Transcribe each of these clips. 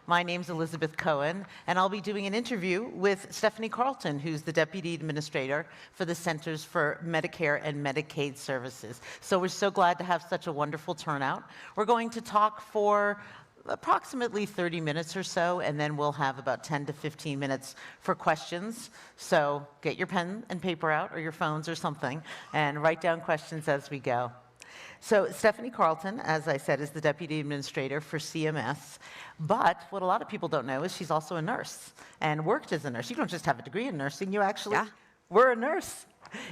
My name's Elizabeth Cohen, and I'll be doing an interview with Stephanie Carlton, who's the Deputy Administrator for the Centers for Medicare and Medicaid Services. So we're so glad to have such a wonderful turnout. We're going to talk for approximately 30 minutes or so, and then we'll have about 10 to 15 minutes for questions. So get your pen and paper out, or your phones or something, and write down questions as we go. So Stephanie Carlton, as I said, is the Deputy Administrator for CMS. But what a lot of people don't know is she's also a nurse and worked as a nurse. You don't just have a degree in nursing, you actually were a nurse.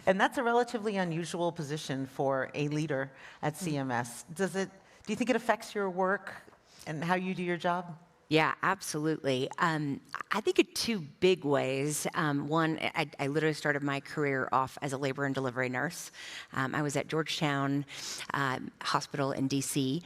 And that's a relatively unusual position for a leader at CMS. Do you think it affects your work and how you do your job? Yeah, absolutely. I think in two big ways. One, I literally started my career off as a labor and delivery nurse. I was at Georgetown Hospital in DC.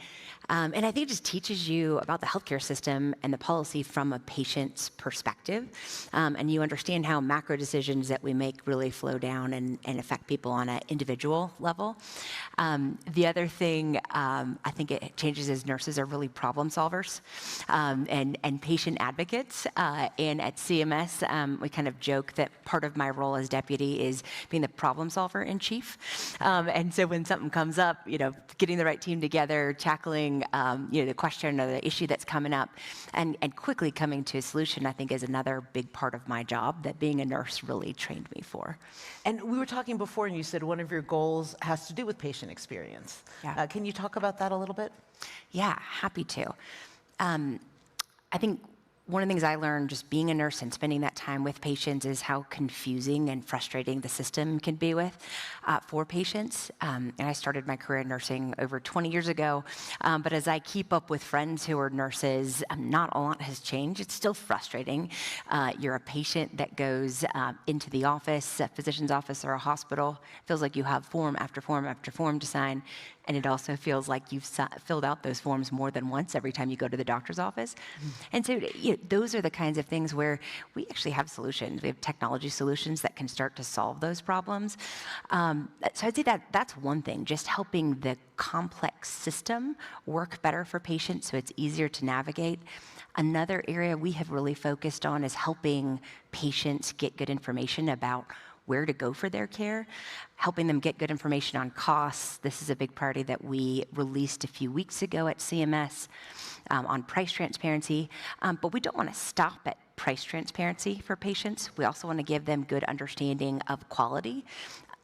And I think it just teaches you about the healthcare system and the policy from a patient's perspective. And you understand how macro decisions that we make really flow down and affect people on an individual level. The other thing I think it changes is nurses are really problem solvers. And patient advocates. And at CMS, we kind of joke that part of my role as deputy is being the problem solver in chief. And so when something comes up, getting the right team together, tackling the question or the issue that's coming up, and quickly coming to a solution, I think is another big part of my job that being a nurse really trained me for. And we were talking before, and you said one of your goals has to do with patient experience. Yeah. Can you talk about that a little bit? Yeah, happy to. I think one of the things I learned just being a nurse and spending that time with patients is how confusing and frustrating the system can be for patients. And I started my career in nursing over 20 years ago. But as I keep up with friends who are nurses, not a lot has changed. It's still frustrating. You're a patient that goes into the office, a physician's office or a hospital. It feels like you have form after form after form to sign. And it also feels like you've filled out those forms more than once every time you go to the doctor's office. And so those are the kinds of things where we actually have solutions. We have technology solutions that can start to solve those problems. So I'd say that's one thing, just helping the complex system work better for patients so it's easier to navigate. Another area we have really focused on is helping patients get good information about where to go for their care, helping them get good information on costs. This is a big priority that we released a few weeks ago at CMS on price transparency. But we don't want to stop at price transparency for patients. We also want to give them good understanding of quality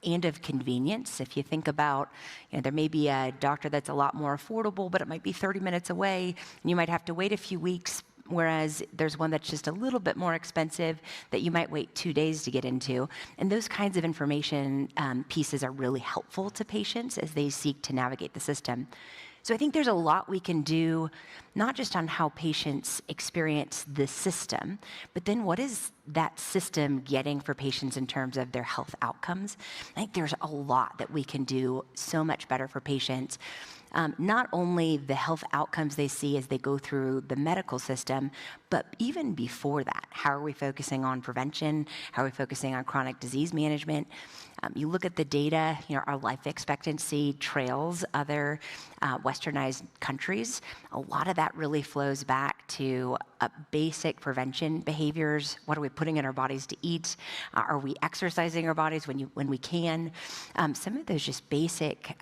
and of convenience. If you think about, there may be a doctor that's a lot more affordable, but it might be 30 minutes away, and you might have to wait a few weeks, whereas there's one that's just a little bit more expensive that you might wait 2 days to get into. And those kinds of information pieces are really helpful to patients as they seek to navigate the system. So I think there's a lot we can do, not just on how patients experience the system, but then what is that system getting for patients in terms of their health outcomes? I think there's a lot that we can do so much better for patients. Not only the health outcomes they see as they go through the medical system, but even before that, how are we focusing on prevention? How are we focusing on chronic disease management? You look at the data, our life expectancy trails other westernized countries. A lot of that really flows back to basic prevention behaviors. What are we putting in our bodies to eat? Are we exercising our bodies when we can? Some of those just basic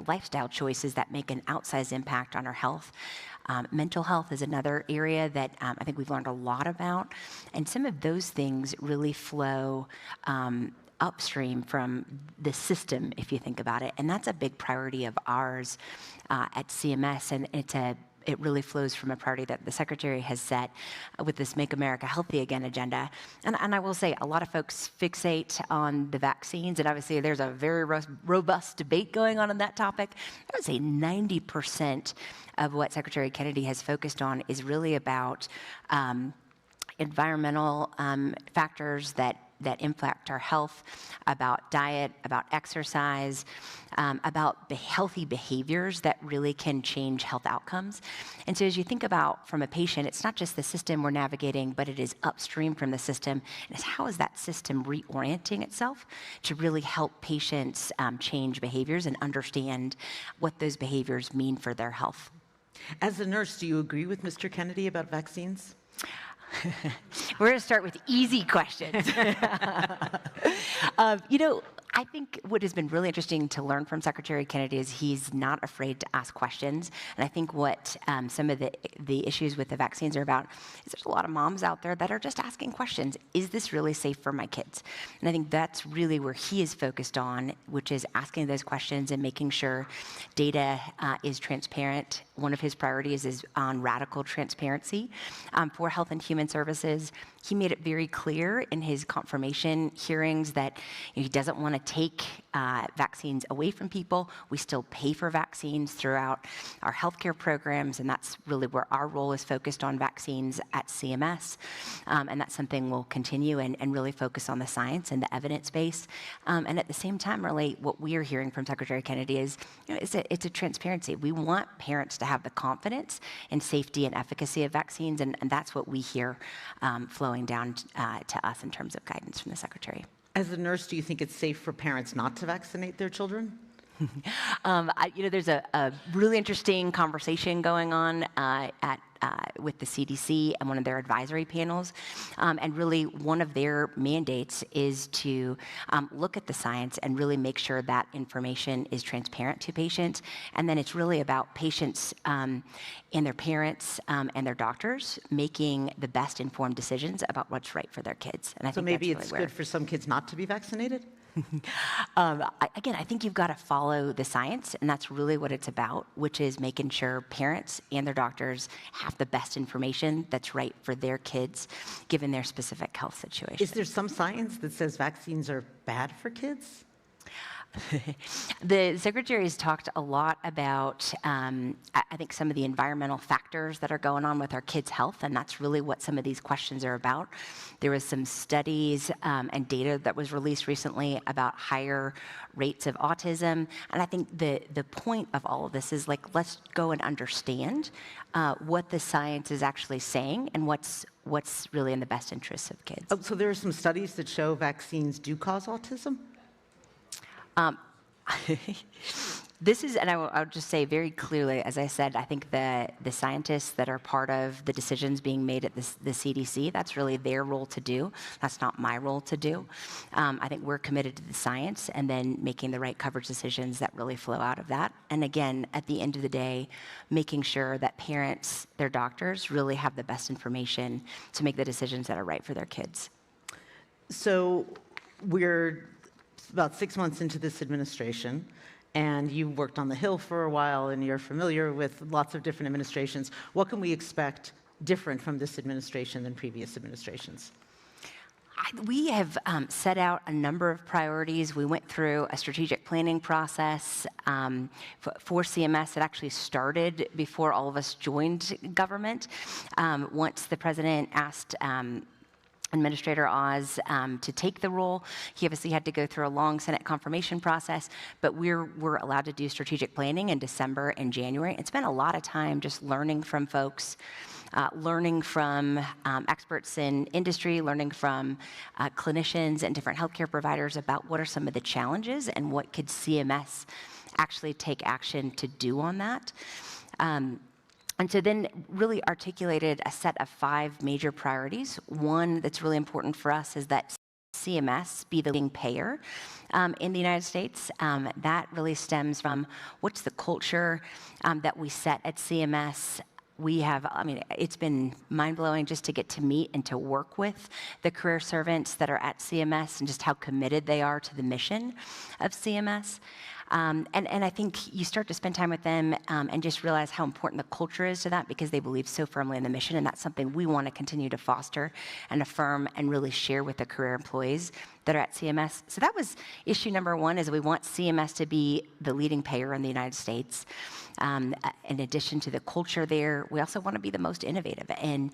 lifestyle choices that make an outsized impact on our health. Mental health is another area that I think we've learned a lot about. And some of those things really flow upstream from the system, if you think about it. And that's a big priority of ours at CMS. And it really flows from a priority that the Secretary has set with this Make America Healthy Again agenda. And I will say, a lot of folks fixate on the vaccines, and obviously there's a very robust debate going on that topic. I would say 90% of what Secretary Kennedy has focused on is really about environmental factors that impact our health, about diet, about exercise, about the healthy behaviors that really can change health outcomes. And so as you think about from a patient, it's not just the system we're navigating, but it is upstream from the system. And it's how is that system reorienting itself to really help patients change behaviors and understand what those behaviors mean for their health. As a nurse, do you agree with Mr. Kennedy about vaccines? We're going to start with easy questions. I think what has been really interesting to learn from Secretary Kennedy is he's not afraid to ask questions. And I think what some of the issues with the vaccines are about is there's a lot of moms out there that are just asking questions. Is this really safe for my kids? And I think that's really where he is focused on, which is asking those questions and making sure data is transparent. One of his priorities is on radical transparency for Health and Human Services. He made it very clear in his confirmation hearings that he doesn't want to take vaccines away from people. We still pay for vaccines throughout our healthcare programs, and that's really where our role is focused on vaccines at CMS. And that's something we'll continue and really focus on the science and the evidence base. And at the same time, really, what we are hearing from Secretary Kennedy is, it's a transparency. We want parents to have the confidence in safety and efficacy of vaccines, and that's what we hear flowing down to us in terms of guidance from the Secretary. As a nurse, do you think it's safe for parents not to vaccinate their children? There's a really interesting conversation going on with the CDC and one of their advisory panels. And really, one of their mandates is to look at the science and really make sure that information is transparent to patients. And then it's really about patients and their parents and their doctors making the best informed decisions about what's right for their kids. And I so think maybe that's it's really good for some kids not to be vaccinated? Again, I think you've got to follow the science, and that's really what it's about, which is making sure parents and their doctors have the best information that's right for their kids, given their specific health situation. Is there some science that says vaccines are bad for kids? The Secretary has talked a lot about, I think, some of the environmental factors that are going on with our kids' health, and that's really what some of these questions are about. There was some studies and data that was released recently about higher rates of autism, and I think the point of all of this is, let's go and understand what the science is actually saying and what's really in the best interests of kids. Oh, so there are some studies that show vaccines do cause autism? This is, and I'll just say very clearly, as I said, I think the scientists that are part of the decisions being made at the CDC, that's really their role to do. That's not my role to do. I think we're committed to the science and then making the right coverage decisions that really flow out of that. And again, at the end of the day, making sure that parents, their doctors, really have the best information to make the decisions that are right for their kids. So we're about 6 months into this administration, and you worked on the Hill for a while, and you're familiar with lots of different administrations. What can we expect different from this administration than previous administrations? We have set out a number of priorities. We went through a strategic planning process for CMS. It actually started before all of us joined government. Once the president asked Administrator Oz to take the role. He obviously had to go through a long Senate confirmation process, but we're allowed to do strategic planning in December and January. And spent a lot of time just learning from folks, learning from experts in industry, learning from clinicians and different healthcare providers about what are some of the challenges and what could CMS actually take action to do on that. And so then really articulated a set of 5 major priorities. One that's really important for us is that CMS be the leading payer in the United States. That really stems from what's the culture that we set at CMS. We have, it's been mind-blowing just to get to meet and to work with the career servants that are at CMS and just how committed they are to the mission of CMS. And I think you start to spend time with them and just realize how important the culture is to that because they believe so firmly in the mission, and that's something we want to continue to foster and affirm and really share with the career employees that are at CMS. So that was issue number 1, is we want CMS to be the leading payer in the United States. In addition to the culture there, we also want to be the most innovative and,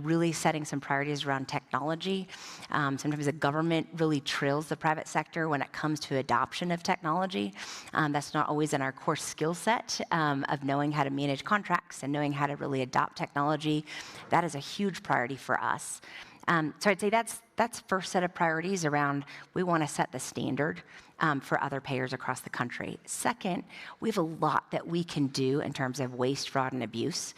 really setting some priorities around technology. Sometimes the government really trails the private sector when it comes to adoption of technology. That's not always in our core skill set of knowing how to manage contracts and knowing how to really adopt technology. That is a huge priority for us. So I'd say that's that's first set of priorities around we want to set the standard for other payers across the country. Second, we have a lot that we can do in terms of waste, fraud, and abuse.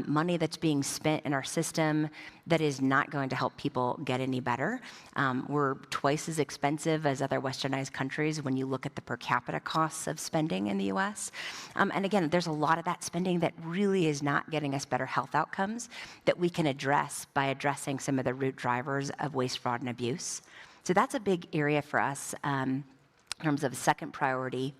Money that's being spent in our system that is not going to help people get any better. We're twice as expensive as other westernized countries when you look at the per capita costs of spending in the US. And again, there's a lot of that spending that really is not getting us better health outcomes that we can address by addressing some of the root drivers of waste, fraud, and abuse. So that's a big area for us in terms of a second priority.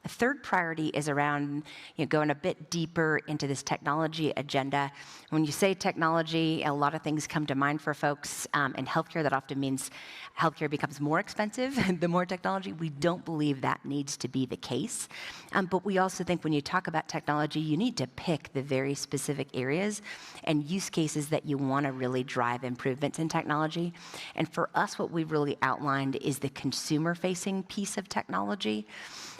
A third priority is around going a bit deeper into this technology agenda. When you say technology, a lot of things come to mind for folks in healthcare. That often means healthcare becomes more expensive the more technology. We don't believe that needs to be the case. But we also think when you talk about technology, you need to pick the very specific areas and use cases that you want to really drive improvements in technology. And for us, what we've really outlined is the consumer-facing piece of technology.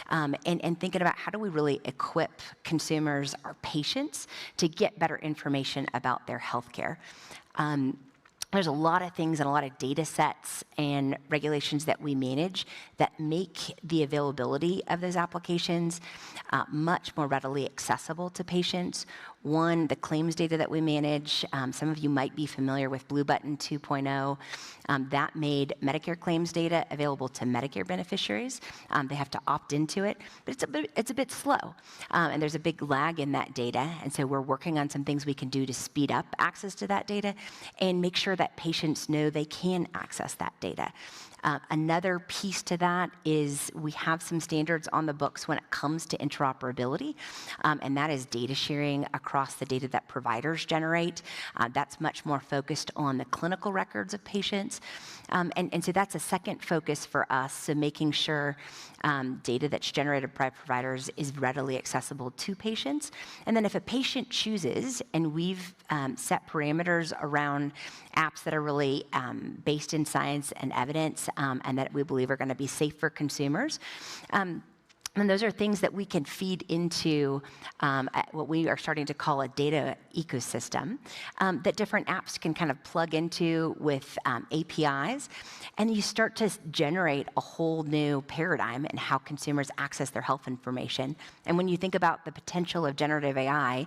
And thinking about how do we really equip consumers, our patients, to get better information about their healthcare. There's a lot of things and a lot of data sets and regulations that we manage that make the availability of those applications much more readily accessible to patients. One, the claims data that we manage. Some of you might be familiar with Blue Button 2.0. That made Medicare claims data available to Medicare beneficiaries. They have to opt into it, but it's a bit slow. And there's a big lag in that data. And so we're working on some things we can do to speed up access to that data and make sure that patients know they can access that data. Another piece to that is we have some standards on the books when it comes to interoperability, and that is data sharing across the data that providers generate. That's much more focused on the clinical records of patients. And so that's a second focus for us, so making sure data that's generated by providers is readily accessible to patients. And then if a patient chooses, and we've set parameters around apps that are really based in science and evidence and that we believe are going to be safe for consumers. And those are things that we can feed into what we are starting to call a data ecosystem that different apps can kind of plug into with APIs. And you start to generate a whole new paradigm in how consumers access their health information. And when you think about the potential of generative AI,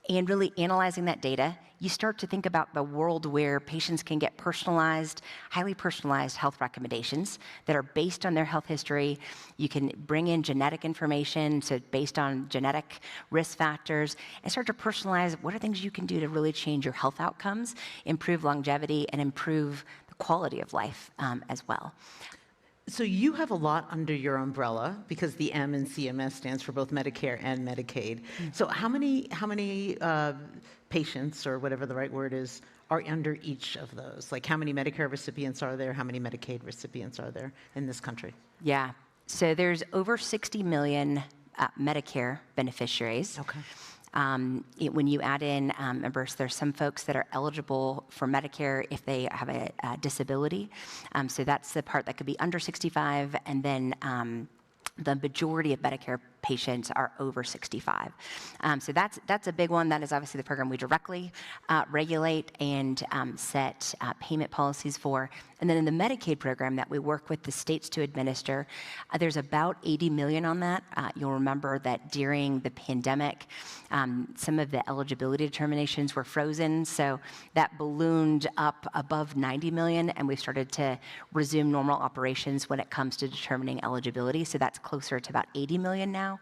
and really analyzing that data, you start to think about the world where patients can get personalized, highly personalized health recommendations that are based on their health history. You can bring in genetic information, so based on genetic risk factors, and start to personalize what are things you can do to really change your health outcomes, improve longevity, and improve the quality of life as well. So you have a lot under your umbrella because the M in CMS stands for both Medicare and Medicaid. So how many patients, or whatever the right word is, are under each of those? Like how many Medicare recipients are there? How many Medicaid recipients are there in this country? Yeah, so there's over 60 million Medicare beneficiaries. Okay. When you add in members, there's some folks that are eligible for Medicare if they have a disability. So that's the part that could be under 65, and then the majority of Medicare patients are over 65. So that's a big one. That is obviously the program we directly regulate and set payment policies for. And then in the Medicaid program that we work with the states to administer, there's about 80 million on that. You'll remember that during the pandemic, some of the eligibility determinations were frozen, so that ballooned up above 90 million, and we've started to resume normal operations when it comes to determining eligibility, so that's closer to about 80 million now.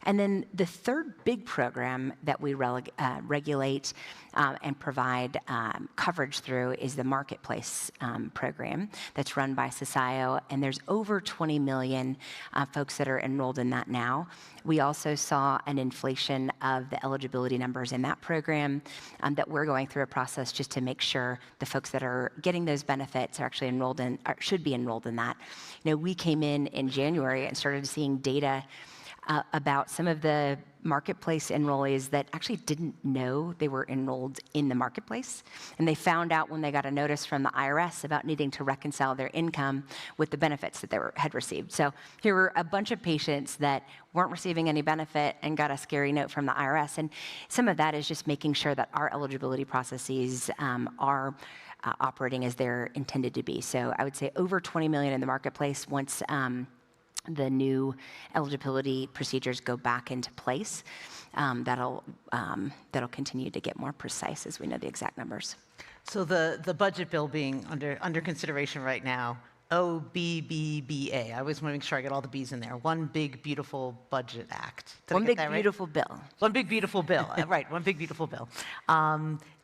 And then the third big program that we regulate and provide coverage through is the Marketplace program that's run by CSIO, and there's over 20 million folks that are enrolled in that now. We also saw an inflation of the eligibility numbers in that program that we're going through a process just to make sure the folks that are getting those benefits are actually enrolled in, or should be enrolled in that. You know, we came in January and started seeing data about some of the marketplace enrollees that actually didn't know they were enrolled in the marketplace. And they found out when they got a notice from the IRS about needing to reconcile their income with the benefits that they had received. So here were a bunch of patients that weren't receiving any benefit and got a scary note from the IRS. And some of that is just making sure that our eligibility processes are operating as they're intended to be. So I would say over 20 million in the marketplace once the new eligibility procedures go back into place. That'll continue to get more precise as we know the exact numbers. So the budget bill being under consideration right now, OBBBA. I always want to make sure I get all the B's in there. One Big Beautiful Budget Act. One big beautiful bill. One big beautiful bill. Right. One big beautiful bill.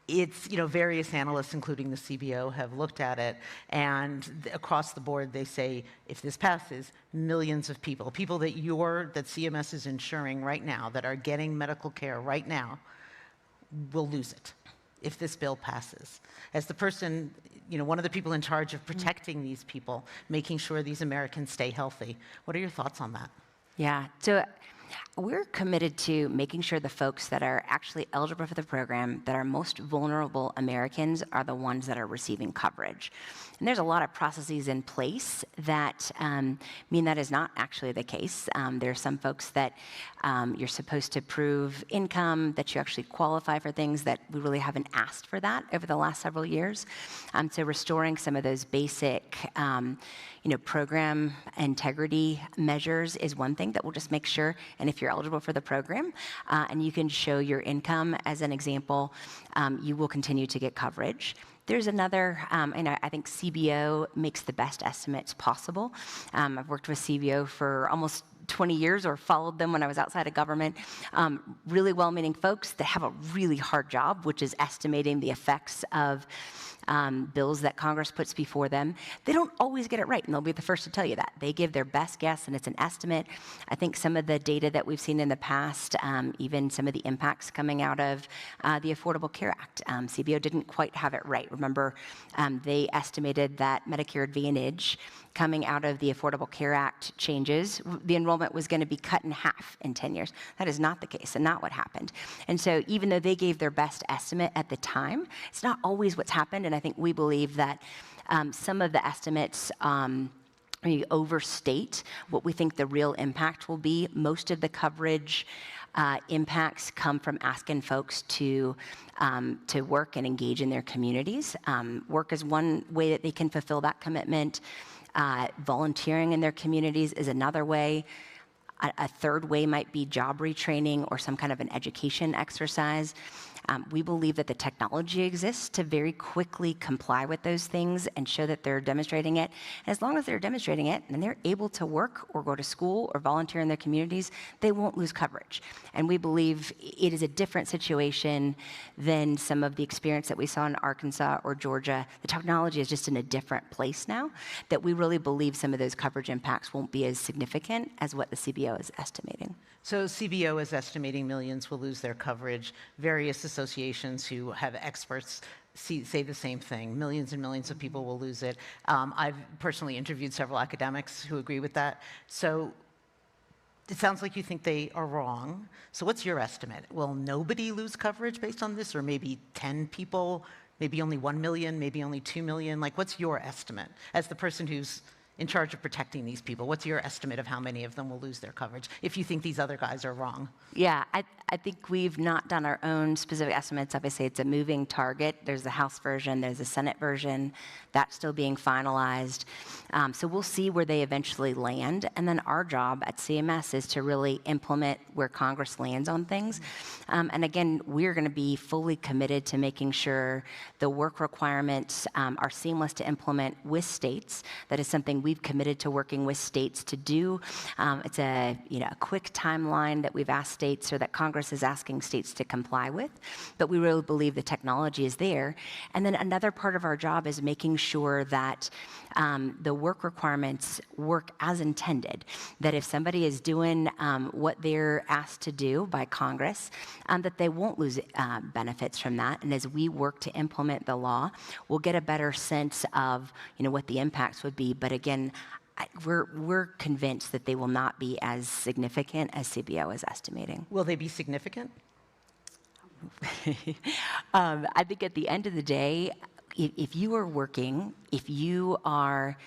It's, various analysts, including the CBO, have looked at it, and across the board, they say, if this passes, millions of people that CMS is insuring right now, that are getting medical care right now, will lose it if this bill passes. As the person, one of the people in charge of protecting these people, making sure these Americans stay healthy, what are your thoughts on that? Yeah. So we're committed to making sure the folks that are actually eligible for the program, that are most vulnerable Americans, are the ones that are receiving coverage. And there's a lot of processes in place that mean that is not actually the case. There are some folks that you're supposed to prove income, that you actually qualify for things that we really haven't asked for that over the last several years. So restoring some of those basic program integrity measures is one thing that will just make sure, and if you're eligible for the program and you can show your income as an example, you will continue to get coverage. There's another, and I think CBO makes the best estimates possible. I've worked with CBO for almost 20 years or followed them when I was outside of government. Really well-meaning folks that have a really hard job, which is estimating the effects of bills that Congress puts before them. They don't always get it right, and they'll be the first to tell you that. They give their best guess, and it's an estimate. I think some of the data that we've seen in the past, even some of the impacts coming out of the Affordable Care Act, CBO didn't quite have it right. Remember, they estimated that Medicare Advantage coming out of the Affordable Care Act changes, the enrollment was going to be cut in half in 10 years. That is not the case and not what happened. And so even though they gave their best estimate at the time, it's not always what's happened. And I think we believe that some of the estimates overstate what we think the real impact will be. Most of the coverage impacts come from asking folks to work and engage in their communities. Work is one way that they can fulfill that commitment. Volunteering in their communities is another way. A third way might be job retraining or some kind of an education exercise. We believe that the technology exists to very quickly comply with those things and show that they're demonstrating it. And as long as they're demonstrating it and they're able to work or go to school or volunteer in their communities, they won't lose coverage. And we believe it is a different situation than some of the experience that we saw in Arkansas or Georgia. The technology is just in a different place now, that we really believe some of those coverage impacts won't be as significant as what the CBO is estimating. So CBO is estimating millions will lose their coverage. Various associations who have experts say the same thing. Millions and millions of people will lose it. I've personally interviewed several academics who agree with that. So it sounds like you think they are wrong. So what's your estimate? Will nobody lose coverage based on this, or maybe 10 people, maybe only 1 million, maybe only 2 million? Like, what's your estimate as the person who's in charge of protecting these people? What's your estimate of how many of them will lose their coverage if you think these other guys are wrong? Yeah, I think we've not done our own specific estimates. Obviously, it's a moving target. There's the House version, there's the Senate version. That's still being finalized. So we'll see where they eventually land. And then our job at CMS is to really implement where Congress lands on things. And again, we're going to be fully committed to making sure the work requirements are seamless to implement with states. That is something we've committed to working with states to do. It's a quick timeline that we've asked states, or that Congress is asking states to comply with, but we really believe the technology is there. And then another part of our job is making sure that the work requirements work as intended, that if somebody is doing what they're asked to do by Congress, that they won't lose benefits from that. And as we work to implement the law, we'll get a better sense of what the impacts would be. But again, we're convinced that they will not be as significant as CBO is estimating. Will they be significant? I think at the end of the day, if you are working, if you are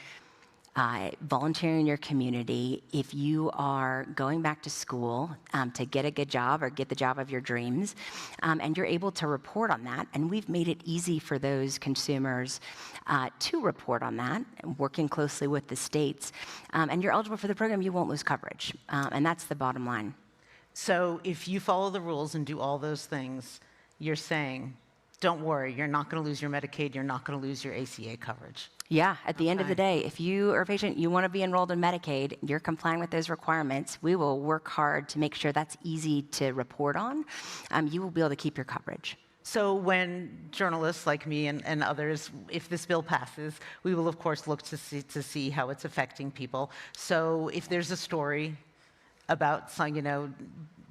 volunteering in your community, if you are going back to school to get a good job or get the job of your dreams, and you're able to report on that, and we've made it easy for those consumers to report on that, working closely with the states, and you're eligible for the program, you won't lose coverage. And that's the bottom line. So if you follow the rules and do all those things, you're saying, don't worry, you're not going to lose your Medicaid, you're not going to lose your ACA coverage. Yeah, at the end of the day, if you are a patient, you want to be enrolled in Medicaid, you're complying with those requirements, we will work hard to make sure that's easy to report on. You will be able to keep your coverage. So when journalists like me and others, if this bill passes, we will of course look to see how it's affecting people. So if there's a story about some,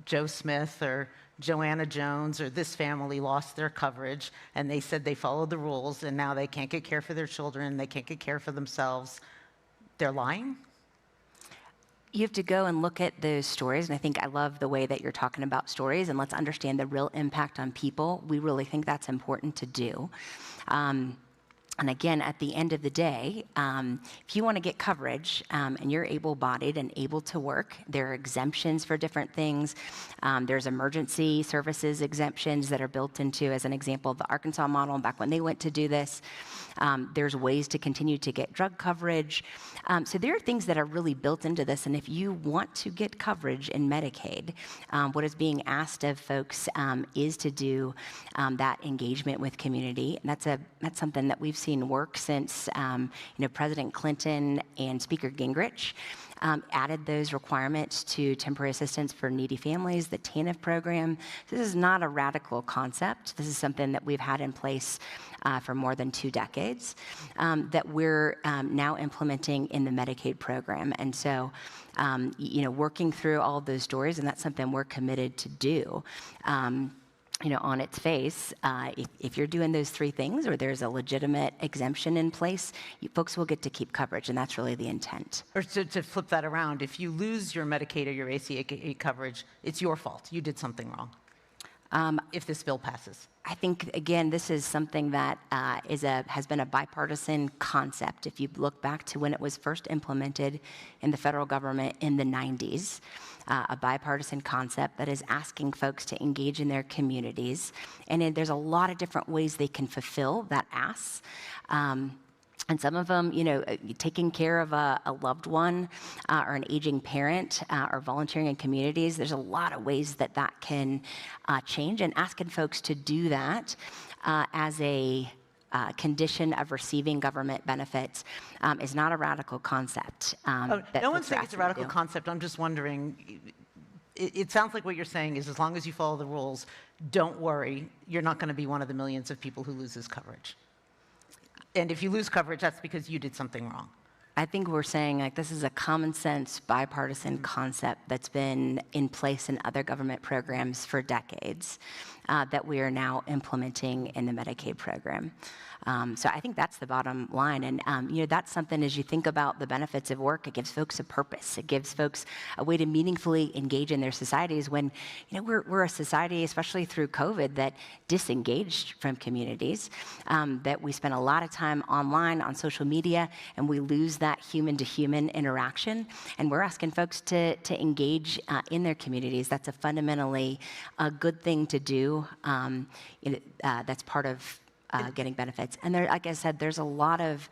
Joe Smith or Joanna Jones or this family lost their coverage and they said they followed the rules and now they can't get care for their children, they can't get care for themselves, they're lying? You have to go and look at those stories, and I think I love the way that you're talking about stories, and let's understand the real impact on people. We really think that's important to do. And again, at the end of the day, if you want to get coverage and you're able-bodied and able to work, there are exemptions for different things. There's emergency services exemptions that are built into, as an example, the Arkansas model back when they went to do this. There's ways to continue to get drug coverage. So there are things that are really built into this, and if you want to get coverage in Medicaid, what is being asked of folks is to do that engagement with community. And that's something that we've seen work since President Clinton and Speaker Gingrich added those requirements to temporary assistance for needy families, the TANF program. This is not a radical concept. This is something that we've had in place for more than 2 decades that we're now implementing in the Medicaid program. And so, working through all of those stories, and that's something we're committed to do. On its face, if you're doing those 3 things or there's a legitimate exemption in place, folks will get to keep coverage, and that's really the intent. Or to flip that around, if you lose your Medicaid or your ACA coverage, it's your fault. You did something wrong. If this bill passes. I think, again, this is something that has been a bipartisan concept. If you look back to when it was first implemented in the federal government in the 90s, a bipartisan concept that is asking folks to engage in their communities. And there's a lot of different ways they can fulfill that ask. And some of them, taking care of a loved one or an aging parent or volunteering in communities, there's a lot of ways that can change. And asking folks to do that as a condition of receiving government benefits is not a radical concept. No one's saying it's a radical concept. I'm just wondering, it sounds like what you're saying is as long as you follow the rules, don't worry, you're not going to be one of the millions of people who loses coverage. And if you lose coverage, that's because you did something wrong. I think we're saying this is a common sense bipartisan concept that's been in place in other government programs for decades that we are now implementing in the Medicaid program. So I think that's the bottom line. And, that's something as you think about the benefits of work, it gives folks a purpose. It gives folks a way to meaningfully engage in their societies when, we're a society, especially through COVID, that disengaged from communities, that we spend a lot of time online on social media, and we lose that human-to-human interaction. And we're asking folks to engage in their communities. That's a fundamentally a good thing to do. That's part of getting benefits. And there, like I said, there's a lot of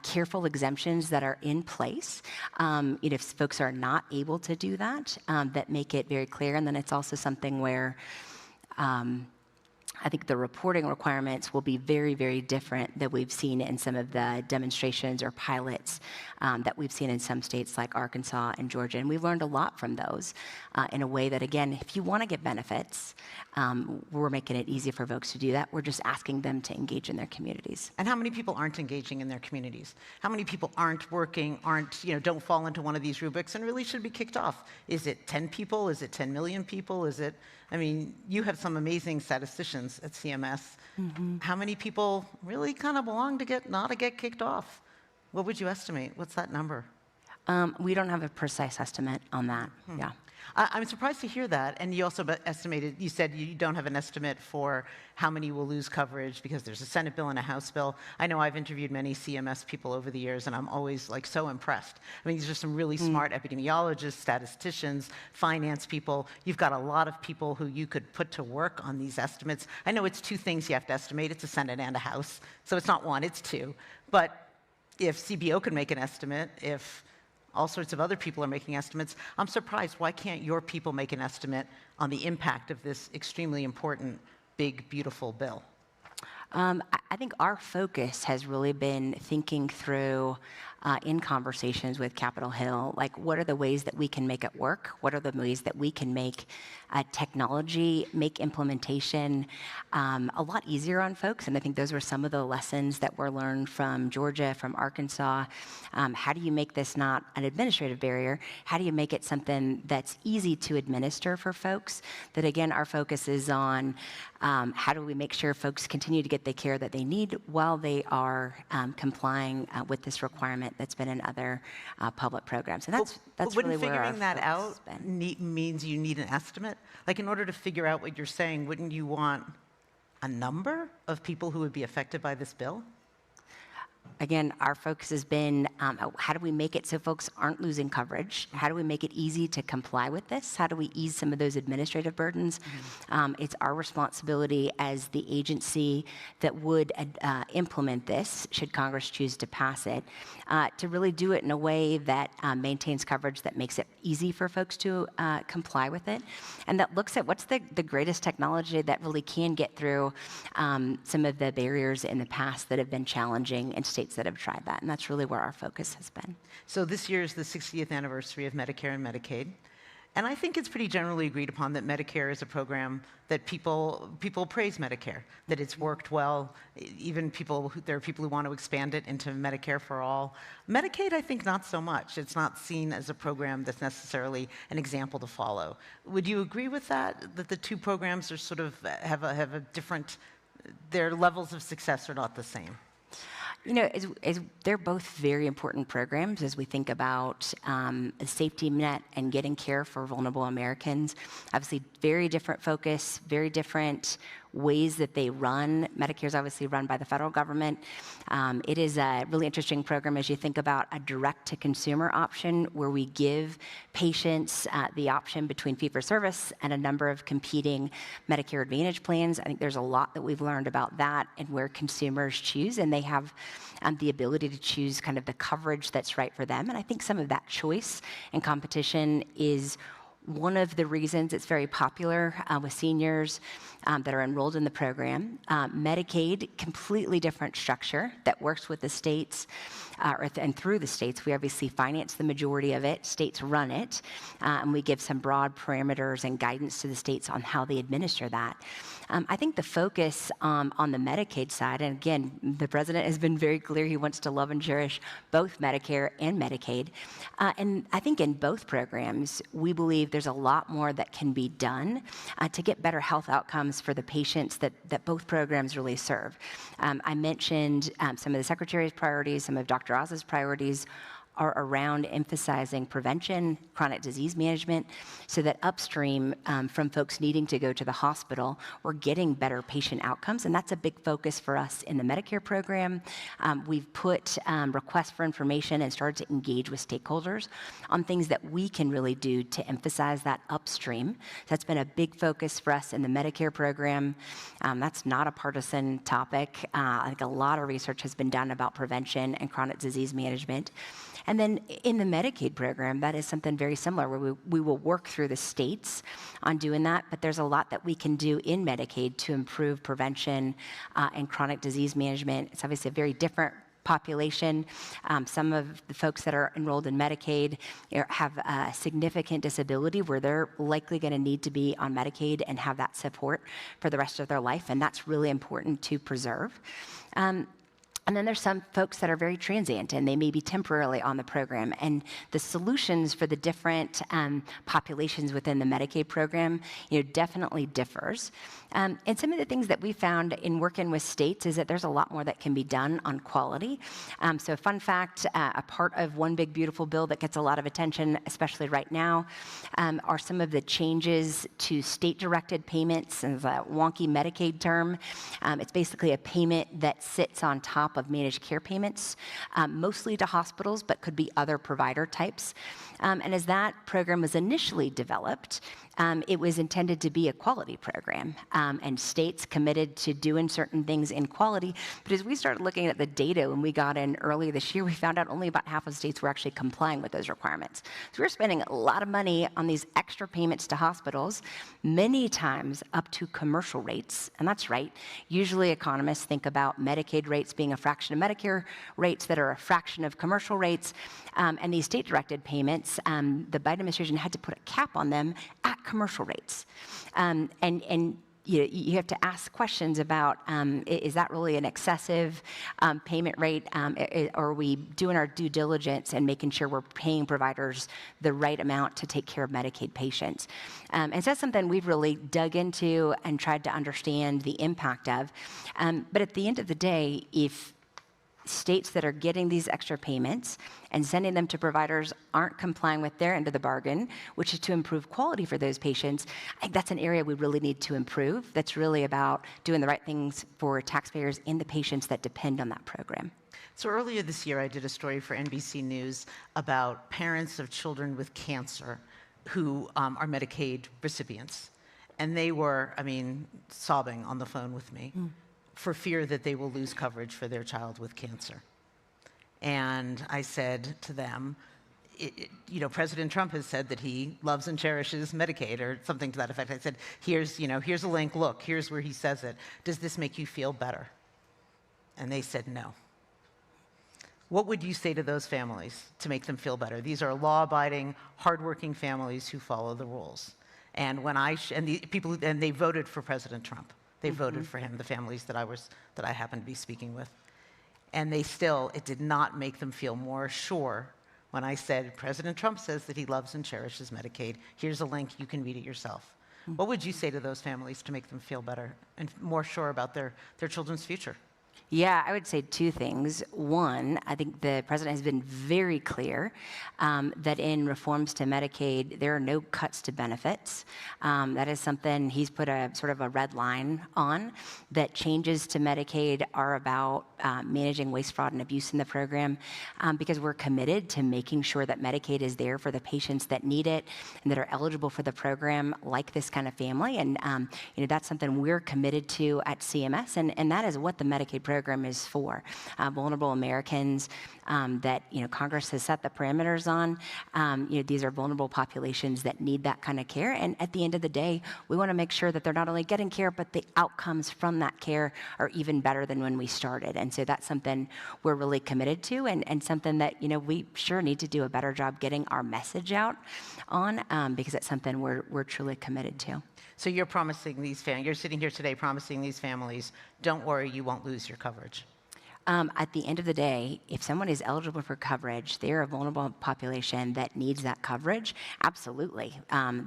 careful exemptions that are in place. If folks are not able to do that, that make it very clear. And then it's also something where I think the reporting requirements will be very, very different than we've seen in some of the demonstrations or pilots that we've seen in some states like Arkansas and Georgia. And we've learned a lot from those in a way that, again, if you want to get benefits, we're making it easy for folks to do that. We're just asking them to engage in their communities. And how many people aren't engaging in their communities? How many people aren't working, don't fall into one of these rubrics and really should be kicked off? Is it 10 people? Is it 10 million people? You have some amazing statisticians at CMS. Mm-hmm. How many people really kind of belong to not to get kicked off? What would you estimate? What's that number? We don't have a precise estimate on that. Yeah. I'm surprised to hear that. And you also estimated, you said you don't have an estimate for how many will lose coverage because there's a Senate bill and a House bill. I know I've interviewed many CMS people over the years, and I'm always like so impressed. I mean, these are some really smart epidemiologists, statisticians, finance people. You've got a lot of people who you could put to work on these estimates. I know it's two things you have to estimate. It's a Senate and a House. So it's not one, it's two. But if CBO can make an estimate, if all sorts of other people are making estimates, I'm surprised. Why can't your people make an estimate on the impact of this extremely important, big, beautiful bill? I think our focus has really been thinking through, in conversations with Capitol Hill, like what are the ways that we can make it work? What are the ways that we can make technology, make implementation a lot easier on folks? And I think those were some of the lessons that were learned from Georgia, from Arkansas. How do you make this not an administrative barrier? How do you make it something that's easy to administer for folks? That again, our focus is on how do we make sure folks continue to get the care that they need while they are complying with this requirement that's been in other public programs. And that's really where our figuring that out focus has been. means you need an estimate? Like in order to figure out what you're saying, wouldn't you want a number of people who would be affected by this bill? Again, our focus has been how do we make it so folks aren't losing coverage? How do we make it easy to comply with this? How do we ease some of those administrative burdens? It's our responsibility as the agency that would implement this, should Congress choose to pass it, to really do it in a way that maintains coverage, that makes it easy for folks to comply with it, and that looks at what's the greatest technology that really can get through some of the barriers in the past that have been challenging in states that have tried that, and that's really where our focus has been. So this year is the 60th anniversary of Medicare and Medicaid, and I think it's pretty generally agreed upon that Medicare is a program that people praise Medicare, that it's worked well. Even there are people who want to expand it into Medicare for all. Medicaid, I think, not so much. It's not seen as a program that's necessarily an example to follow. Would you agree with that? That the two programs are sort of have a different, their levels of success are not the same? You know, they're both very important programs as we think about a safety net and getting care for vulnerable Americans. Obviously, very different focus, very different ways that they run. Medicare is obviously run by the federal government. It is a really interesting program as you think about a direct-to-consumer option where we give patients the option between fee-for-service and a number of competing Medicare Advantage plans. I think there's a lot that we've learned about that and where consumers choose, and they have the ability to choose kind of the coverage that's right for them. And I think some of that choice and competition is one of the reasons it's very popular with seniors that are enrolled in the program. Medicaid, completely different structure that works with the states and through the states. We obviously finance the majority of it. States run it. And we give some broad parameters and guidance to the states on how they administer that. I think the focus on the Medicaid side, and again, the president has been very clear he wants to love and cherish both Medicare and Medicaid. And I think in both programs, we believe there's a lot more that can be done to get better health outcomes for the patients that both programs really serve. I mentioned some of the Secretary's priorities, some of Dr. Oz's priorities are around emphasizing prevention, chronic disease management, so that upstream from folks needing to go to the hospital, we're getting better patient outcomes, and that's a big focus for us in the Medicare program. We've put requests for information and started to engage with stakeholders on things that we can really do to emphasize that upstream. That's been a big focus for us in the Medicare program. That's not a partisan topic. I think a lot of research has been done about prevention and chronic disease management. And then in the Medicaid program, that is something very similar where we will work through the states on doing that, but there's a lot that we can do in Medicaid to improve prevention and chronic disease management. It's obviously a very different population. Some of the folks that are enrolled in Medicaid have a significant disability where they're likely going to need to be on Medicaid and have that support for the rest of their life, and that's really important to preserve. And then there's some folks that are very transient and they may be temporarily on the program. And the solutions for the different populations within the Medicaid program, definitely differs. And some of the things that we found in working with states is that there's a lot more that can be done on quality. So fun fact, a part of One Big Beautiful Bill that gets a lot of attention, especially right now, are some of the changes to state-directed payments, and the wonky Medicaid term. It's basically a payment that sits on top of managed care payments, mostly to hospitals, but could be other provider types. And as that program was initially developed, it was intended to be a quality program, and states committed to doing certain things in quality. But as we started looking at the data when we got in early this year, we found out only about half of states were actually complying with those requirements. So we're spending a lot of money on these extra payments to hospitals, many times up to commercial rates, and that's right. Usually economists think about Medicaid rates being a fraction of Medicare rates that are a fraction of commercial rates, and these state-directed payments, the Biden administration had to put a cap on them at commercial rates. And you have to ask questions about, is that really an excessive payment rate? Are we doing our due diligence and making sure we're paying providers the right amount to take care of Medicaid patients? And so that's something we've really dug into and tried to understand the impact of. But at the end of the day, if states that are getting these extra payments and sending them to providers aren't complying with their end of the bargain, which is to improve quality for those patients, I think that's an area we really need to improve. That's really about doing the right things for taxpayers and the patients that depend on that program. So earlier this year, I did a story for NBC News about parents of children with cancer who are Medicaid recipients. And they were, sobbing on the phone with me. For fear that they will lose coverage for their child with cancer. And I said to them, President Trump has said that he loves and cherishes Medicaid, or something to that effect. I said, here's a link, look, here's where he says it. Does this make you feel better? And they said no. What would you say to those families to make them feel better? These are law-abiding, hardworking families who follow the rules. And they voted for President Trump. They voted for him, the families that I happened to be speaking with. And it did not make them feel more sure when I said, President Trump says that he loves and cherishes Medicaid. Here's a link, you can read it yourself. What would you say to those families to make them feel better and more sure about their children's future? Yeah, I would say two things. One, I think the president has been very clear that in reforms to Medicaid, there are no cuts to benefits. That is something he's put a sort of a red line on, that changes to Medicaid are about managing waste, fraud, and abuse in the program, because we're committed to making sure that Medicaid is there for the patients that need it and that are eligible for the program, like this kind of family. And that's something we're committed to at CMS, and that is what the Medicaid program is for. Vulnerable Americans that Congress has set the parameters on. These are vulnerable populations that need that kind of care. And at the end of the day, we want to make sure that they're not only getting care, but the outcomes from that care are even better than when we started. And so that's something we're really committed to, and something that we sure need to do a better job getting our message out on, because it's something we're truly committed to. So you're promising you're sitting here today promising these families, don't worry, you won't lose your coverage. At the end of the day, if someone is eligible for coverage, they're a vulnerable population that needs that coverage, absolutely.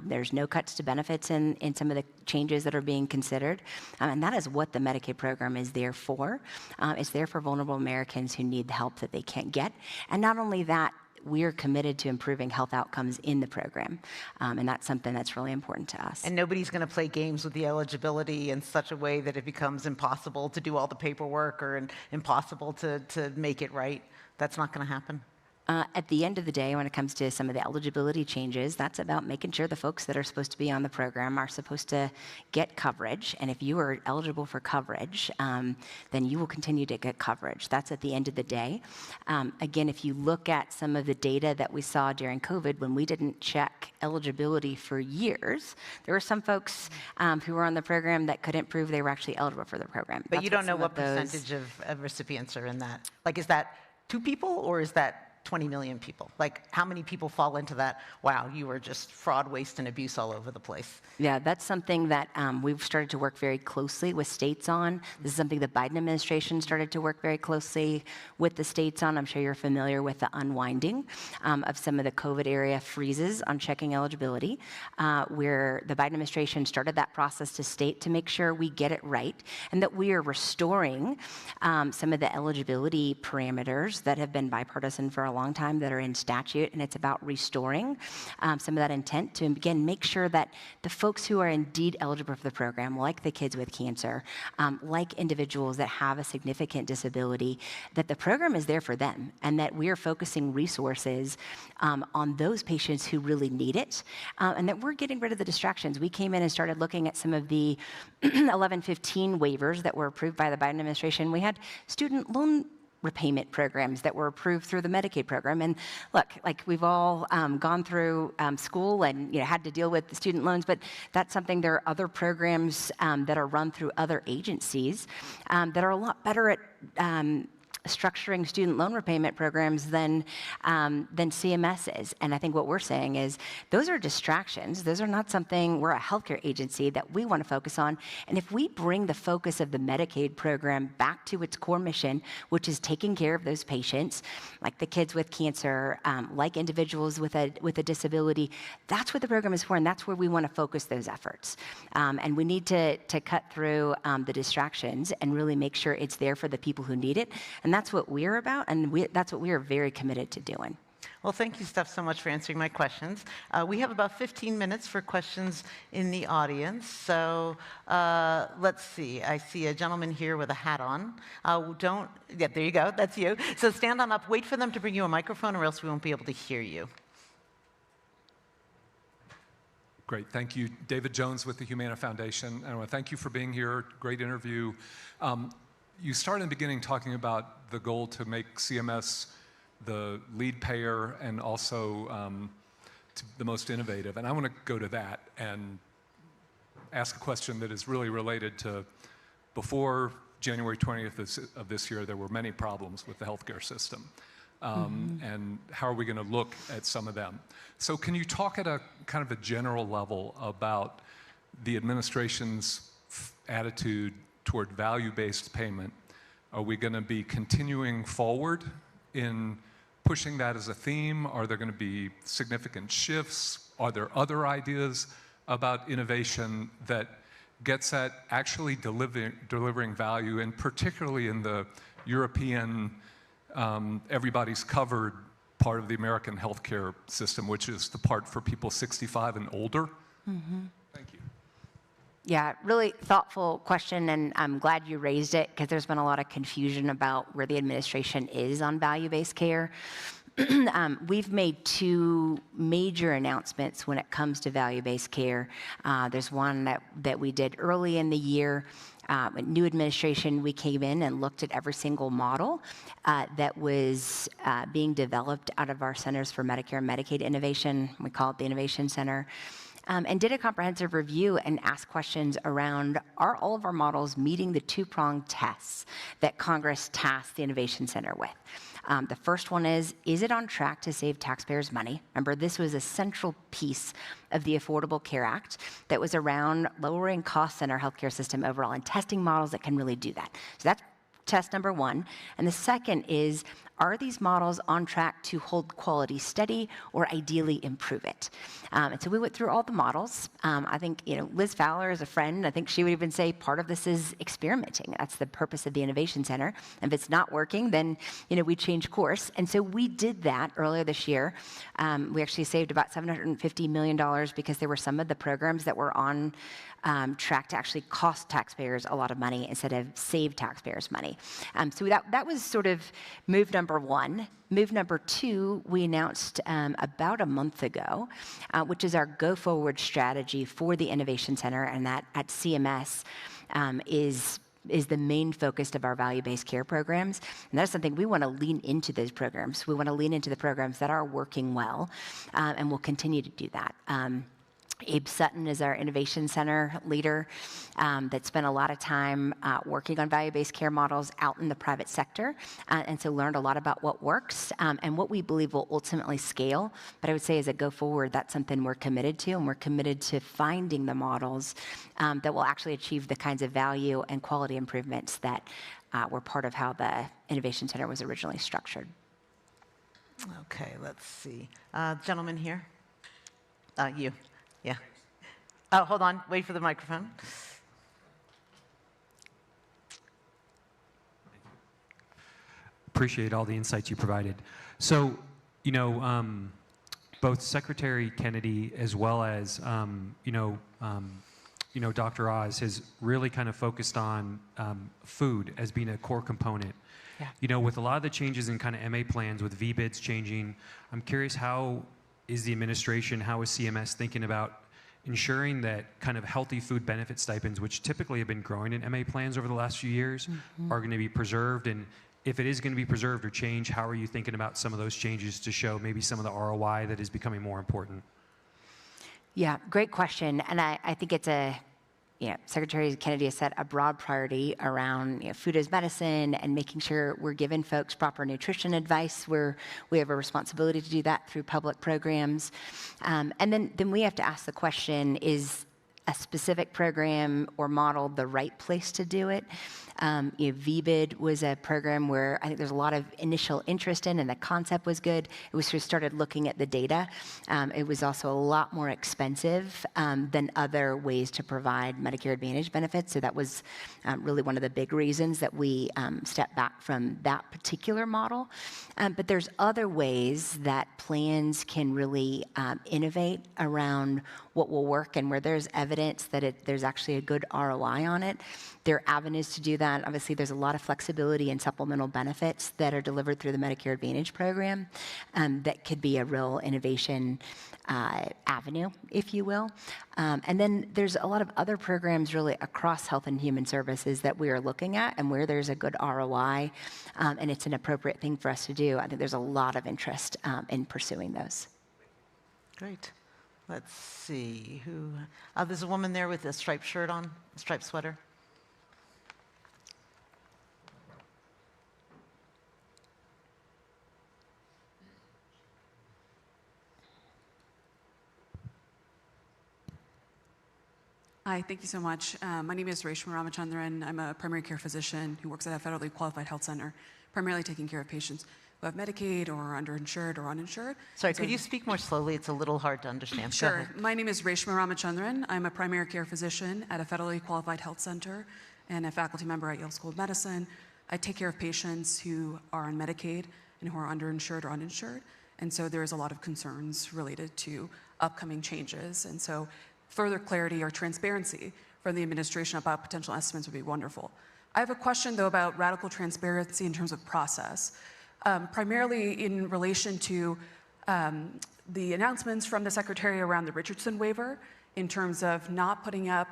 There's no cuts to benefits in some of the changes that are being considered, and that is what the Medicaid program is there for. It's there for vulnerable Americans who need the help that they can't get. And not only that, we're committed to improving health outcomes in the program, and that's something that's really important to us. And nobody's going to play games with the eligibility in such a way that it becomes impossible to do all the paperwork or impossible to make it right. That's not going to happen. At the end of the day, when it comes to some of the eligibility changes, that's about making sure the folks that are supposed to be on the program are supposed to get coverage. And if you are eligible for coverage, then you will continue to get coverage. That's at the end of the day. Again, if you look at some of the data that we saw during COVID, when we didn't check eligibility for years, there were some folks who were on the program that couldn't prove they were actually eligible for the program. But you don't know what percentage of recipients are in that. Like, is that 2 people or is that 20 million people. Like, how many people fall into that, wow, you were just fraud, waste, and abuse all over the place? Yeah, that's something that we've started to work very closely with states on. This is something the Biden administration started to work very closely with the states on. I'm sure you're familiar with the unwinding of some of the COVID era freezes on checking eligibility, where the Biden administration started that process to state to make sure we get it right and that we are restoring some of the eligibility parameters that have been bipartisan for a long time that are in statute. And it's about restoring some of that intent to, again, make sure that the folks who are indeed eligible for the program, like the kids with cancer, like individuals that have a significant disability, that the program is there for them and that we are focusing resources on those patients who really need it, and that we're getting rid of the distractions. We came in and started looking at some of the 1115 waivers that were approved by the Biden administration. We had student loan repayment programs that were approved through the Medicaid program. And look, like we've all gone through school and had to deal with the student loans, but that's something, there are other programs that are run through other agencies that are a lot better at structuring student loan repayment programs than CMS is. And I think what we're saying is those are distractions. Those are not something, we're a healthcare agency that we want to focus on. And if we bring the focus of the Medicaid program back to its core mission, which is taking care of those patients, like the kids with cancer, like individuals with a disability, that's what the program is for, and that's where we want to focus those efforts. And we need to cut through the distractions and really make sure it's there for the people who need it. And that's what we're about, and that's what we are very committed to doing. Well, thank you, Steph, so much for answering my questions. We have about 15 minutes for questions in the audience. So let's see. I see a gentleman here with a hat on. Yeah, there you go. That's you. So stand on up. Wait for them to bring you a microphone, or else we won't be able to hear you. Great. Thank you. David Jones with the Humana Foundation. I want to thank you for being here. Great interview. You started in the beginning talking about the goal to make CMS the lead payer and also the most innovative. And I want to go to that and ask a question that is really related to before January 20th of this year, there were many problems with the healthcare system. And how are we going to look at some of them? So can you talk at a kind of a general level about the administration's attitude toward value-based payment? Are we going to be continuing forward in pushing that as a theme? Are there going to be significant shifts? Are there other ideas about innovation that gets at actually delivering value, and particularly in the European everybody's covered part of the American healthcare system, which is the part for people 65 and older? Thank you. Yeah, really thoughtful question, and I'm glad you raised it because there's been a lot of confusion about where the administration is on value-based care. We've made two major announcements when it comes to value-based care. There's one that we did early in the year. New administration, we came in and looked at every single model that was being developed out of our Centers for Medicare and Medicaid Innovation. We call it the Innovation Center. And did a comprehensive review and asked questions around, are all of our models meeting the two-pronged tests that Congress tasked the Innovation Center with? The first one is it on track to save taxpayers money? Remember, this was a central piece of the Affordable Care Act that was around lowering costs in our healthcare system overall and testing models that can really do that. So that's test number one. And the second is, are these models on track to hold quality steady or ideally improve it? And so we went through all the models. I think, Liz Fowler is a friend. I think she would even say part of this is experimenting. That's the purpose of the Innovation Center. And if it's not working, then, we change course. And so we did that earlier this year. We actually saved about $750 million because there were some of the programs that were on track to actually cost taxpayers a lot of money instead of save taxpayers money. So that was sort of move number one. Move number two, we announced about a month ago, which is our go-forward strategy for the Innovation Center, and that at CMS is the main focus of our value-based care programs. And that's something we want to lean into those programs. We want to lean into the programs that are working well, and we'll continue to do that. Abe Sutton is our Innovation Center leader that spent a lot of time working on value-based care models out in the private sector, and so learned a lot about what works and what we believe will ultimately scale. But I would say as a go forward, that's something we're committed to, and we're committed to finding the models that will actually achieve the kinds of value and quality improvements that were part of how the Innovation Center was originally structured. Okay, let's see. Gentleman here. You. Yeah. Oh, hold on. Wait for the microphone. Appreciate all the insights you provided. So, both Secretary Kennedy as well as, Dr. Oz has really kind of focused on food as being a core component. Yeah. With a lot of the changes in kind of MA plans, with VBIDs changing, I'm curious, how is the administration, how is CMS thinking about ensuring that kind of healthy food benefit stipends, which typically have been growing in MA plans over the last few years, are going to be preserved? And if it is going to be preserved or changed, how are you thinking about some of those changes to show maybe some of the ROI that is becoming more important? Yeah, great question. And I think it's Secretary Kennedy has set a broad priority around food as medicine and making sure we're giving folks proper nutrition advice, where we have a responsibility to do that through public programs. And then we have to ask the question, is a specific program or model the right place to do it? VBID was a program where I think there's a lot of initial interest in, and the concept was good. It was, we started looking at the data. It was also a lot more expensive than other ways to provide Medicare Advantage benefits. So that was really one of the big reasons that we stepped back from that particular model. But there's other ways that plans can really innovate around what will work, and where there's evidence that there's actually a good ROI on it. There are avenues to do that. Obviously, there's a lot of flexibility in supplemental benefits that are delivered through the Medicare Advantage program that could be a real innovation avenue, if you will. And then there's a lot of other programs really across health and human services that we are looking at, and where there's a good ROI and it's an appropriate thing for us to do. I think there's a lot of interest in pursuing those. Great. Let's see. Who? There's a woman there with a striped shirt on, a striped sweater. Hi, thank you so much. My name is Reshma Ramachandran. I'm a primary care physician who works at a federally qualified health center, primarily taking care of patients who have Medicaid or are underinsured or uninsured. Sorry, could you speak more slowly? It's a little hard to understand. Sure. My name is Reshma Ramachandran. I'm a primary care physician at a federally qualified health center and a faculty member at Yale School of Medicine. I take care of patients who are on Medicaid and who are underinsured or uninsured. And so there is a lot of concerns related to upcoming changes. And so further clarity or transparency from the administration about potential estimates would be wonderful. I have a question, though, about radical transparency in terms of process. Primarily in relation to the announcements from the Secretary around the Richardson waiver, in terms of not putting up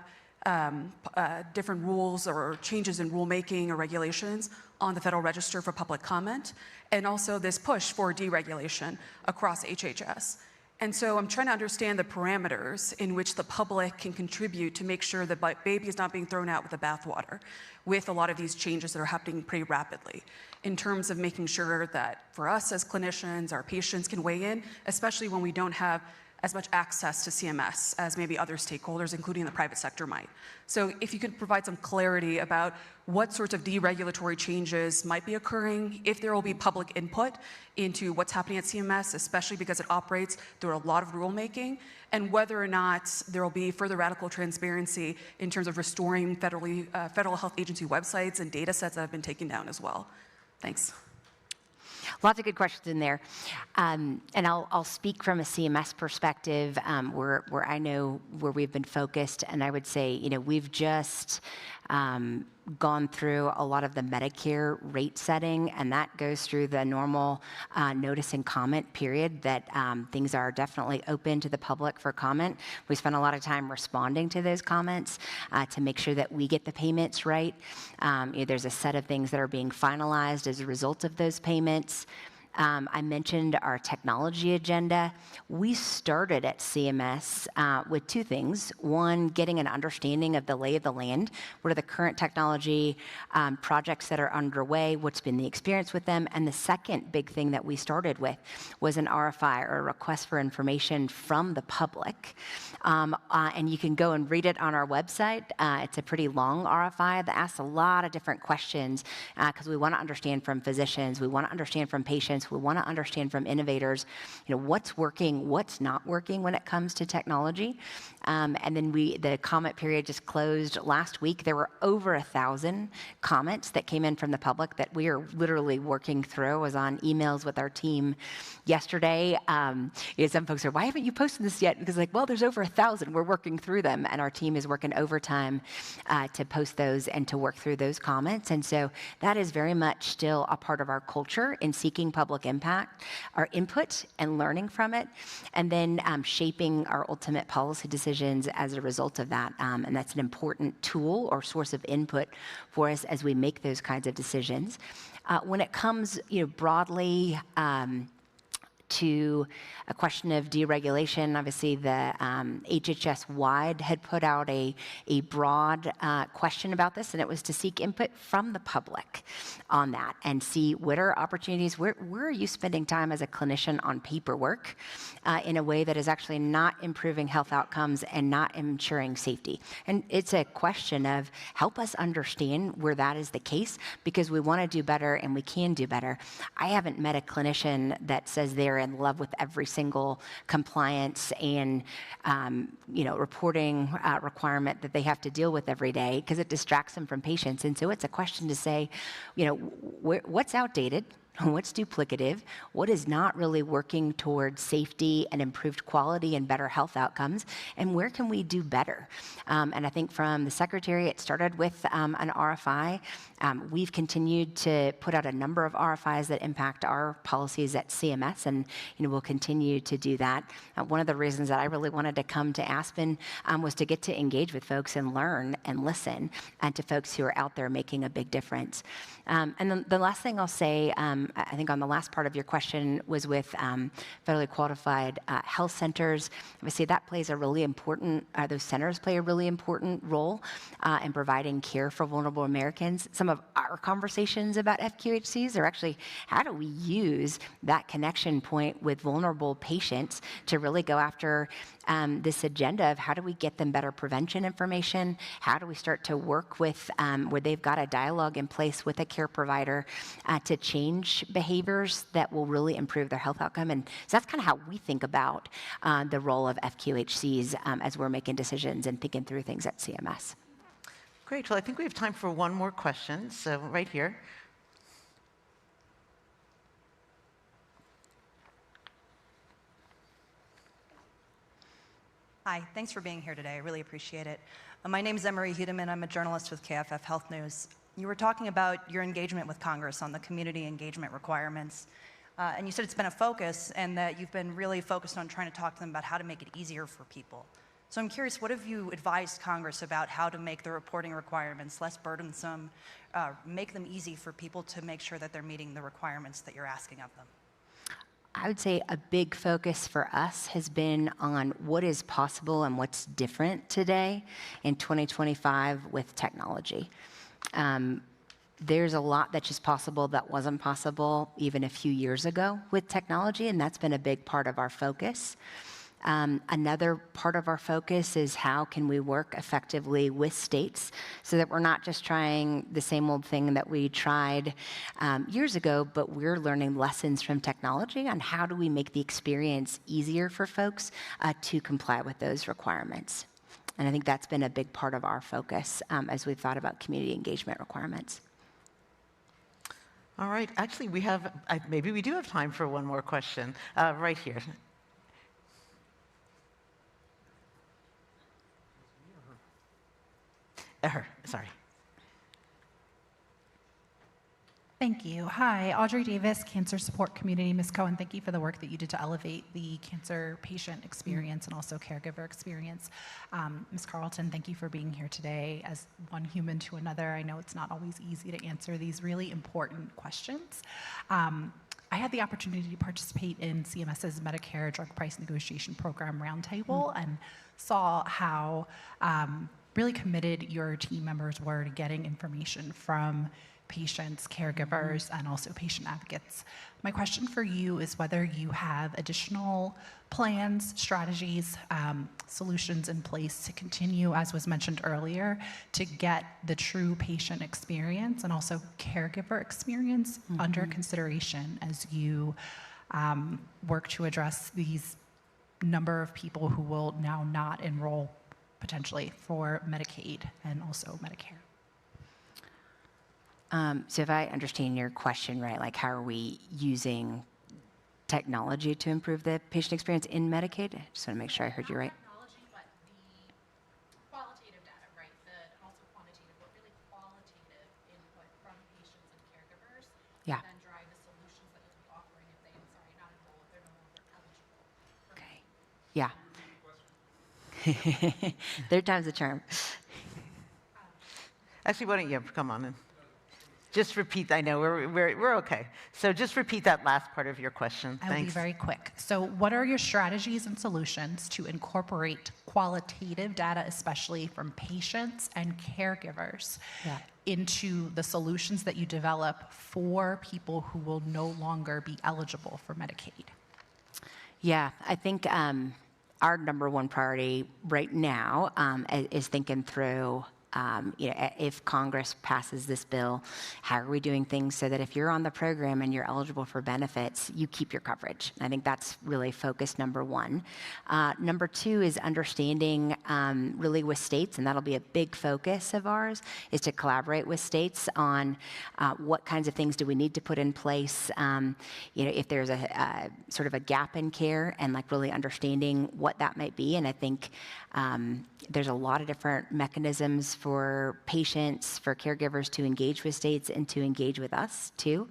different rules or changes in rulemaking or regulations on the Federal Register for public comment, and also this push for deregulation across HHS. And so I'm trying to understand the parameters in which the public can contribute to make sure that baby is not being thrown out with the bathwater with a lot of these changes that are happening pretty rapidly, in terms of making sure that for us as clinicians, our patients can weigh in, especially when we don't have as much access to CMS as maybe other stakeholders, including the private sector, might. So if you could provide some clarity about what sorts of deregulatory changes might be occurring, if there will be public input into what's happening at CMS, especially because it operates through a lot of rulemaking, and whether or not there will be further radical transparency in terms of restoring federal health agency websites and data sets that have been taken down as well. Thanks. Lots of good questions in there. And I'll speak from a CMS perspective, where I know where we've been focused. And I would say, we've just gone through a lot of the Medicare rate setting, and that goes through the normal notice and comment period that things are definitely open to the public for comment. We spend a lot of time responding to those comments to make sure that we get the payments right. There's a set of things that are being finalized as a result of those payments. I mentioned our technology agenda. We started at CMS with two things. One, getting an understanding of the lay of the land. What are the current technology projects that are underway? What's been the experience with them? And the second big thing that we started with was an RFI, or a request for information from the public. And you can go and read it on our website. It's a pretty long RFI that asks a lot of different questions because we want to understand from physicians, we want to understand from patients, we want to understand from innovators, what's working, what's not working when it comes to technology. And then the comment period just closed last week. There were over 1,000 comments that came in from the public that we are literally working through. I was on emails with our team yesterday. Some folks are, why haven't you posted this yet? Because well, there's over 1,000. We're working through them, and our team is working overtime to post those and to work through those comments. And so that is very much still a part of our culture in seeking public impact, our input and learning from it, and then shaping our ultimate policy decisions as a result of that. And that's an important tool or source of input for us as we make those kinds of decisions. When it comes, broadly to a question of deregulation, obviously the HHS-wide had put out a broad question about this, and it was to seek input from the public on that and see what are opportunities, where are you spending time as a clinician on paperwork in a way that is actually not improving health outcomes and not ensuring safety. And it's a question of help us understand where that is the case, because we want to do better and we can do better. I haven't met a clinician that says they're in love with every single compliance and reporting requirement that they have to deal with every day, because it distracts them from patients. And so it's a question to say, what's outdated? What's duplicative? What is not really working towards safety and improved quality and better health outcomes? And where can we do better? And I think from the Secretary, it started with an RFI. We've continued to put out a number of RFIs that impact our policies at CMS, and we'll continue to do that. One of the reasons that I really wanted to come to Aspen was to get to engage with folks and learn and listen, and to folks who are out there making a big difference. And then the last thing I'll say, I think on the last part of your question was with federally qualified health centers. Obviously, that plays a really important, those centers play a really important role in providing care for vulnerable Americans. Some of our conversations about FQHCs are actually, how do we use that connection point with vulnerable patients to really go after this agenda of how do we get them better prevention information? How do we start to work with where they've got a dialogue in place with a care provider to change behaviors that will really improve their health outcome? And so that's kind of how we think about the role of FQHCs as we're making decisions and thinking through things at CMS. Great. Well, I think we have time for one more question. So right here. Hi, thanks for being here today. I really appreciate it. My name is Emery Hudeman. I'm a journalist with KFF Health News. You were talking about your engagement with Congress on the community engagement requirements. And you said it's been a focus and that you've been really focused on trying to talk to them about how to make it easier for people. So I'm curious, what have you advised Congress about how to make the reporting requirements less burdensome, make them easy for people to make sure that they're meeting the requirements that you're asking of them? I would say a big focus for us has been on what is possible and what's different today in 2025 with technology. There's a lot that's just possible that wasn't possible even a few years ago with technology, and that's been a big part of our focus. Another part of our focus is how can we work effectively with states so that we're not just trying the same old thing that we tried years ago, but we're learning lessons from technology on how do we make the experience easier for folks to comply with those requirements. And I think that's been a big part of our focus as we've thought about community engagement requirements. All right. Actually, maybe we do have time for one more question right here. Sorry. Thank you. Hi, Audrey Davis, Cancer Support Community. Ms. Cohen, thank you for the work that you did to elevate the cancer patient experience and also caregiver experience. Ms. Carlton, thank you for being here today as one human to another. I know it's not always easy to answer these really important questions. I had the opportunity to participate in CMS's Medicare Drug Price Negotiation Program Roundtable and saw how really committed your team members were to getting information from patients, caregivers, and also patient advocates. My question for you is whether you have additional plans, strategies, solutions in place to continue, as was mentioned earlier, to get the true patient experience and also caregiver experience under consideration as you work to address these number of people who will now not enroll potentially for Medicaid and also Medicare. So if I understand your question right, like how are we using technology to improve the patient experience in Medicaid? I just want to make sure I heard you right. Technology, but the qualitative data, right? Also quantitative, but really qualitative input from patients and caregivers. Yeah. And then drive the solutions that you'll be offering if they, not enroll, if they're no longer eligible. Okay. Yeah. Third time's the charm. Actually, why don't you come on in? Just repeat, I know, we're okay. So just repeat that last part of your question. I will be very quick. So what are your strategies and solutions to incorporate qualitative data, especially from patients and caregivers, into the solutions that you develop for people who will no longer be eligible for Medicaid? Yeah, I think our number one priority right now is thinking through if Congress passes this bill, how are we doing things so that if you're on the program and you're eligible for benefits, you keep your coverage? I think that's really focus number one. Number two is understanding really with states, and that'll be a big focus of ours, is to collaborate with states on what kinds of things do we need to put in place, if there's a sort of a gap in care, and like really understanding what that might be. And I think there's a lot of different mechanisms for patients, for caregivers to engage with states and to engage with us too.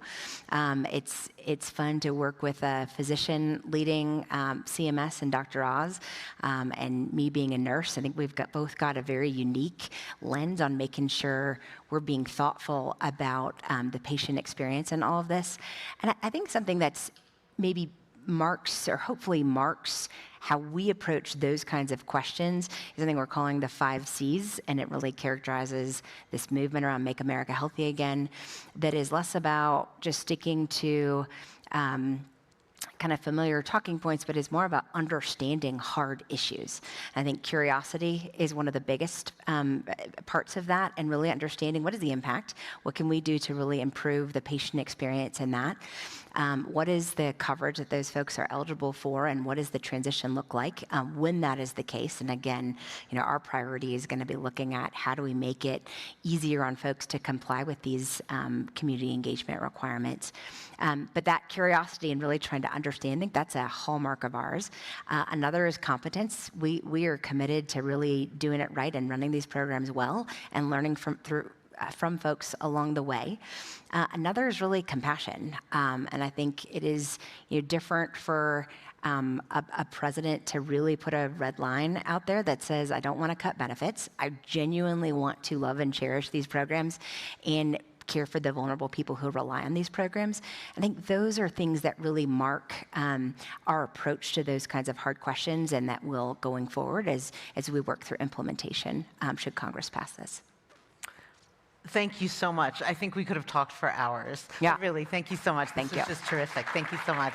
It's fun to work with a physician leading CMS and Dr. Oz, and me being a nurse. I think we've both got a very unique lens on making sure we're being thoughtful about the patient experience in all of this. And I think something that's maybe marks, or hopefully marks, how we approach those kinds of questions is something we're calling the 5 C's, and it really characterizes this movement around Make America Healthy Again, that is less about just sticking to kind of familiar talking points, but is more about understanding hard issues. I think curiosity is one of the biggest parts of that, and really understanding what is the impact, what can we do to really improve the patient experience in that, what is the coverage that those folks are eligible for, and what does the transition look like when that is the case. And again, our priority is going to be looking at how do we make it easier on folks to comply with these community engagement requirements. But that curiosity and really trying to understand, I think that's a hallmark of ours. Another is competence. We are committed to really doing it right and running these programs well and learning from folks along the way. Another is really compassion. And I think it is different for a president to really put a red line out there that says, I don't want to cut benefits. I genuinely want to love and cherish these programs and care for the vulnerable people who rely on these programs. I think those are things that really mark our approach to those kinds of hard questions, and that will going forward as we work through implementation, should Congress pass this. Thank you so much. I think we could have talked for hours. Yeah. Really, thank you so much. Thank This was just terrific. Thank you so much.